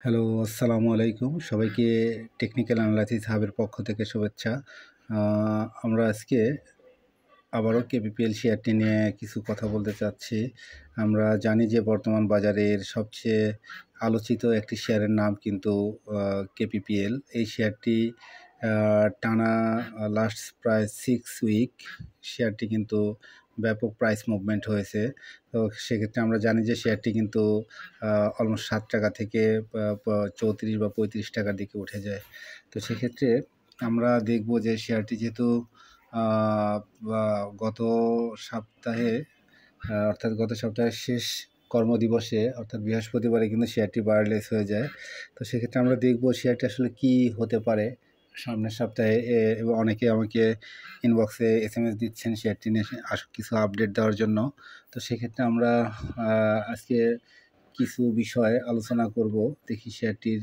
Hello, আসসালামু আলাইকুম। সবাইকে টেকনিক্যাল অ্যানালাইসিস হাবের পক্ষ থেকে শুভেচ্ছা। আমরা আজকে আবারও কেপিপিএল শেয়ারটি নিয়ে কিছু কথা বলতে চাচ্ছি। আমরা জানি যে বর্তমান বাজারের সবচেয়ে আলোচিত একটি শেয়ারের নাম কিন্তু কেপিপিএল। এই শেয়ারটি টানা লাস্ট প্রায় 6 উইক শেয়ারটি কিন্তু ব্যাপক প্রাইস মুভমেন্ট হয়েছে। তো সেক্ষেত্রে আমরা জানি যে শেয়ারটি কিন্তু অলমোস্ট 7 টাকা থেকে 34 বা 35 টাকার দিকে উঠে যায়। তো সেক্ষেত্রে আমরা দেখব যে শেয়ারটি যেহেতু বা গত সপ্তাহে অর্থাৎ গত সপ্তাহের শেষ কর্মদিবসে অর্থাৎ বৃহস্পতিবারে কিন্তু শেয়ারটি বায়ারলেস হয়ে যায়। তো সেক্ষেত্রে আমরা দেখব শেয়ারটি আসলে কি হতে পারে সামনের সপ্তাহে। এবং অনেকে আমাকে ইনবক্সে এসএমএস দিচ্ছেন শেয়ারটি নিয়ে কিছু আপডেট দেওয়ার জন্য। তো সেক্ষেত্রে আমরা আজকে কিছু বিষয় আলোচনা করব। দেখি শেয়ারটির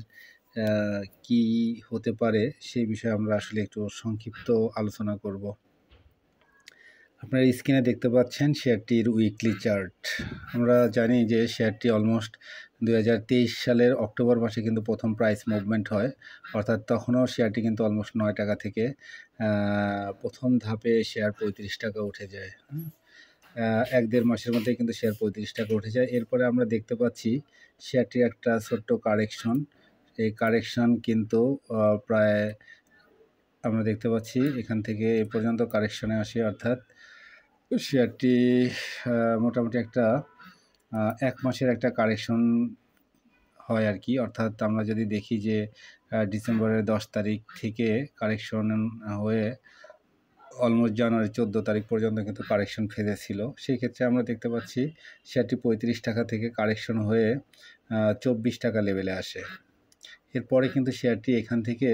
কি হতে পারে সেই বিষয়ে আমরা আসলে একটু সংক্ষিপ্ত আলোচনা করব। আপনারা স্ক্রিনে দেখতে পাচ্ছেন শেয়ারটির উইকলি চার্ট। আমরা জানি যে শেয়ারটি অলমোস্ট 2023 সালের অক্টোবর মাসে কিন্তু প্রথম প্রাইস মুভমেন্ট হয়, অর্থাৎ তখনও শেয়ারটি কিন্তু অলমোস্ট 9 টাকা থেকে প্রথম ধাপে শেয়ার 35 টাকা উঠে যায়। 1-1.5 মাসের মধ্যে কিন্তু শেয়ার 35 টাকা উঠে যায়। এরপরে আমরা দেখতে পাচ্ছি শেয়ারটির একটা ছোট্ট কারেকশন। এই কারেকশন কিন্তু প্রায় আমরা দেখতে পাচ্ছি এখান থেকে এ পর্যন্ত কারেকশনে আসে, অর্থাৎ শেয়ারটি মোটামুটি একটা 1 মাসের একটা কারেকশন হয় আর কি। অর্থাৎ আমরা যদি দেখি যে ডিসেম্বরের 10 তারিখ থেকে কারেকশন হয়ে অলমোস্ট জানুয়ারি 14 তারিখ পর্যন্ত কিন্তু কারেকশন ফেজে ছিল। সেই ক্ষেত্রে আমরা দেখতে পাচ্ছি শেয়ারটি 35 টাকা থেকে কারেকশন হয়ে 24 টাকা লেভেলে আসে। এরপরে কিন্তু শেয়ারটি এখান থেকে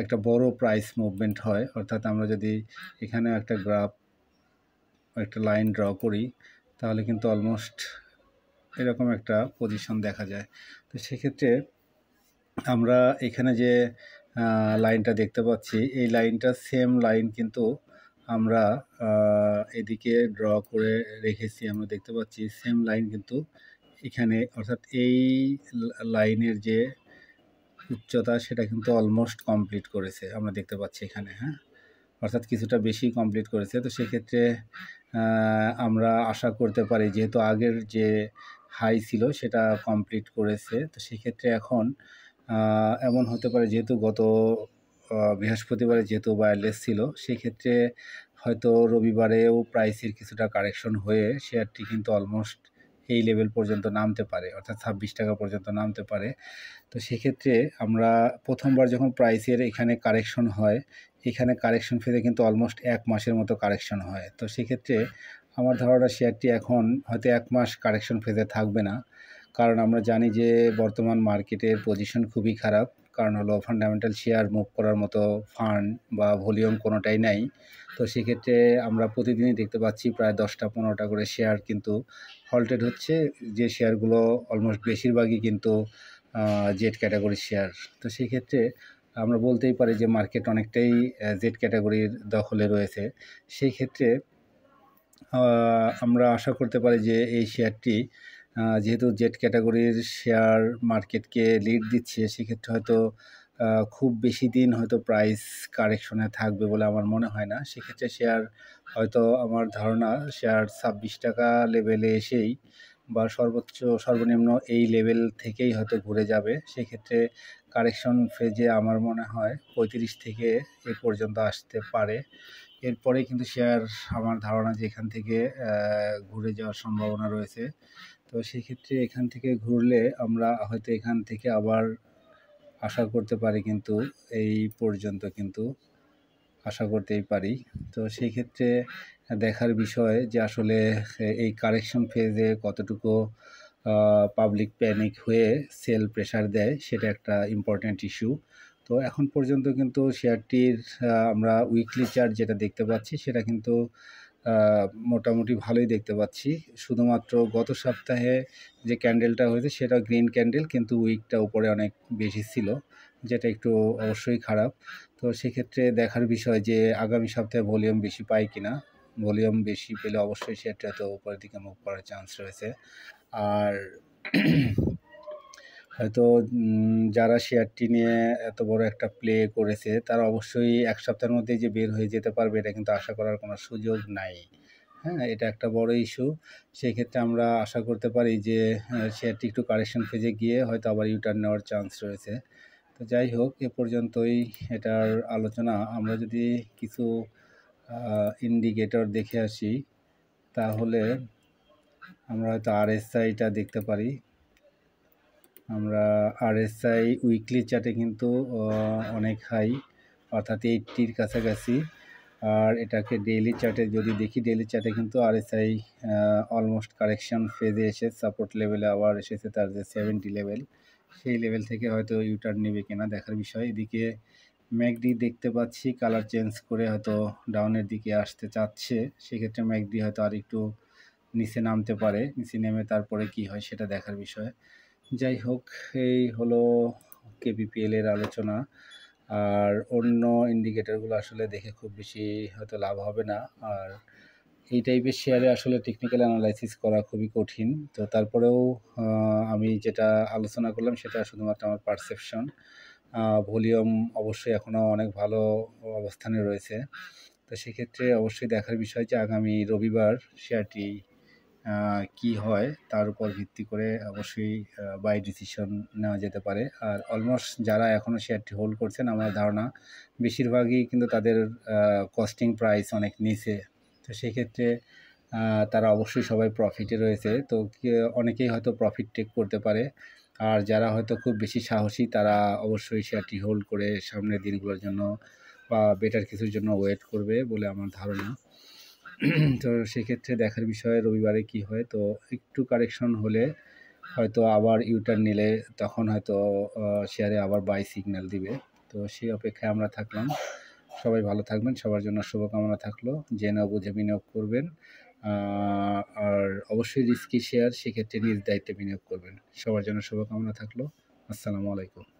একটা বড় প্রাইস মুভমেন্ট হয়, অর্থাৎ আমরা যদি এখানে একটা গ্রাফ একটা লাইন ড্র করি তাহলে কিন্তু অলমোস্ট এরকম একটা পজিশন দেখা যায়। তো সেক্ষেত্রে আমরা এখানে যে লাইনটা দেখতে পাচ্ছি এই লাইনটা সেম লাইন কিন্তু আমরা এদিকে ড্র করে রেখেছি। আমরা দেখতে পাচ্ছি সেম লাইন কিন্তু এখানে, অর্থাৎ এই লাইনের যে উচ্চতা সেটা কিন্তু অলমোস্ট কমপ্লিট করেছে আমরা দেখতে পাচ্ছি এখানে, হ্যাঁ, অর্থাৎ কিছুটা বেশি কমপ্লিট করেছে। তো সেক্ষেত্রে আমরা আশা করতে পারি যেহেতু আগের যে হাই ছিল সেটা কমপ্লিট করেছে, তো সেক্ষেত্রে এখন এমন হতে পারে যেহেতু গত বৃহস্পতিবারে যেহেতু বায়ারলেস ছিল সেক্ষেত্রে হয়তো রবিবারেও প্রাইসের কিছুটা কারেকশন হয়ে শেয়ারটি কিন্তু অলমোস্ট এই লেভেল পর্যন্ত নামতে পারে, অর্থাৎ 26 টাকা পর্যন্ত নামতে পারে। তো সেক্ষেত্রে আমরা প্রথমবার যখন প্রাইসের এখানে কারেকশন হয়, এখানে কারেকশন ফেজে কিন্তু অলমোস্ট 1 মাসের মতো কারেকশন হয়। তো সেক্ষেত্রে আমার ধারণা শেয়ারটি এখন হয়তো 1 মাস কারেকশন ফেজে থাকবে না, কারণ আমরা জানি যে বর্তমান মার্কেটের পজিশন খুবই খারাপ। কারণ হলো ফান্ডামেন্টাল শেয়ার মুভ করার মতো ফান্ড বা ভলিউম কোনোটাই নাই। তো সেক্ষেত্রে আমরা প্রতিদিনই দেখতে পাচ্ছি প্রায় 10টা-15টা করে শেয়ার কিন্তু হল্টেড হচ্ছে, যে শেয়ারগুলো অলমোস্ট বেশিরভাগই কিন্তু জেড ক্যাটাগরির শেয়ার। তো সেক্ষেত্রে আমরা বলতেই পারি যে মার্কেট অনেকটাই জেড ক্যাটাগরির দখলে রয়েছে। সেই ক্ষেত্রে আমরা আশা করতে পারি যে এই শেয়ারটি যেহেতু জেড ক্যাটাগরির শেয়ার মার্কেটকে লিড দিচ্ছে, সেক্ষেত্রে হয়তো খুব বেশি দিন হয়তো প্রাইস কারেকশনে থাকবে বলে আমার মনে হয় না। সেক্ষেত্রে শেয়ার হয়তো আমার ধারণা শেয়ার 26 টাকা লেভেলে এসেই বা সর্বনিম্ন এই লেভেল থেকেই হয়তো ঘুরে যাবে। সেক্ষেত্রে কারেকশন ফেজে আমার মনে হয় 35 থেকে এ পর্যন্ত আসতে পারে। এরপরে কিন্তু শেয়ার আমার ধারণা যে এখান থেকে ঘুরে যাওয়ার সম্ভাবনা রয়েছে। তো সেক্ষেত্রে এখান থেকে ঘুরলে আমরা হয়তো এখান থেকে আবার আশা করতে পারি, কিন্তু এই পর্যন্ত কিন্তু আশা করতেই পারি। তো সেই ক্ষেত্রে দেখার বিষয় যে আসলে এই কারেকশন ফেজে কতটুকু পাবলিক প্যানিক হয়ে সেল প্রেশার দেয় সেটা একটা ইম্পর্ট্যান্ট ইস্যু। তো এখন পর্যন্ত কিন্তু শেয়ারটির আমরা উইকলি চার্ট যেটা দেখতে পাচ্ছি সেটা কিন্তু মোটামুটি ভালোই দেখতে পাচ্ছি। শুধুমাত্র গত সপ্তাহে যে ক্যান্ডেলটা হয়েছে সেটা গ্রিন ক্যান্ডেল, কিন্তু উইকটা উপরে অনেক বেশি ছিল, যেটা একটু অবশ্যই খারাপ। তো সেক্ষেত্রে দেখার বিষয় যে আগামী সপ্তাহে ভলিউম বেশি পাই কিনা। ভলিউম বেশি পেলে অবশ্যই সেটা তো উপরের দিকে মুভ করার চান্স রয়েছে। আর হয়তো যারা শেয়ারটি নিয়ে এত বড় একটা প্লে করেছে তারা অবশ্যই ১ সপ্তাহের মধ্যেই যে বের হয়ে যেতে পারবে এটা কিন্তু আশা করার কোনো সুযোগ নাই। হ্যাঁ? এটা একটা বড় ইস্যু। সেক্ষেত্রে আমরা আশা করতে পারি যে শেয়ারটি একটু কারেকশন ফেজে গিয়ে হয়তো আবার ইউ-টার্ন নেওয়ার চান্স রয়েছে। তো যাই হোক এ পর্যন্তই এটার আলোচনা। আমরা যদি কিছু ইন্ডিকেটর দেখে আসি তাহলে আমরা হয়তো RSI-টা দেখতে পারি। আমরা RSI উইকলি চার্টে কিন্তু অনেক হাই, অর্থাৎ 80-র কাছাকাছি। আর এটাকে ডেইলি চার্টে যদি দেখি, ডেইলি চার্টে কিন্তু RSI অলমোস্ট কারেকশন ফেজে এসে সাপোর্ট লেভেলে আবার এসেছে তার যে 70 লেভেল, সেই লেভেল থেকে হয়তো ইউ-টার্ন নেবে কিনা দেখার বিষয়। এদিকে MACD দেখতে পাচ্ছি কালার চেঞ্জ করে হয়তো ডাউনের দিকে আসতে চাচ্ছে। সেক্ষেত্রে MACD হয়তো আরেকটু নিচে নামতে পারে। নিচে নেমে তারপরে কি হয় সেটা দেখার বিষয়। যাই হোক, এই হলো KPPL এর আলোচনা। আর অন্য ইন্ডিকেটরগুলো আসলে দেখে খুব বেশি হয়তো লাভ হবে না। আর এই টাইপের শেয়ারে আসলে টেকনিক্যাল অ্যানালাইসিস করা খুবই কঠিন। তো তারপরেও আমি যেটা আলোচনা করলাম সেটা শুধুমাত্র আমার পারসেপশন। ভলিউম অবশ্যই এখনও অনেক ভালো অবস্থানে রয়েছে। তো সেক্ষেত্রে অবশ্যই দেখার বিষয় যে আগামী রবিবার শেয়ারটি কি হয় তার উপর ভিত্তি করে অবশ্যই বাই ডিসিশন নেওয়া যেতে পারে। আর অলমোস্ট যারা এখনও শেয়ারটি হোল্ড করছেন আমার ধারণা বেশিরভাগই কিন্তু তাদের কস্টিং প্রাইস অনেক নিচে। তো সেক্ষেত্রে তারা অবশ্যই সবাই প্রফিটে রয়েছে। তো অনেকেই হয়তো প্রফিট টেক করতে পারে। আর যারা হয়তো খুব বেশি সাহসী তারা অবশ্যই শেয়ারটি হোল্ড করে সামনের দিনগুলোর জন্য বা বেটার কিছুর জন্য ওয়েট করবে বলে আমার ধারণা। তো সেক্ষেত্রে দেখার বিষয় রবিবারে কি হয়। তো একটু কারেকশন হলে হয়তো আবার ইউ-টার্ন নিলে তখন হয়তো শেয়ারে আবার বাই সিগন্যাল দিবে। তো সেই অপেক্ষায় আমরা থাকলাম। সবাই ভালো থাকবেন, সবার জন্য শুভকামনা থাকলো। জেনে বুঝে বিনিয়োগ করবেন। আর অবশ্যই রিস্কি শেয়ার, সেক্ষেত্রে নিজ দায়িত্বে বিনিয়োগ করবেন। সবার জন্য শুভকামনা থাকলো। আসসালামু আলাইকুম।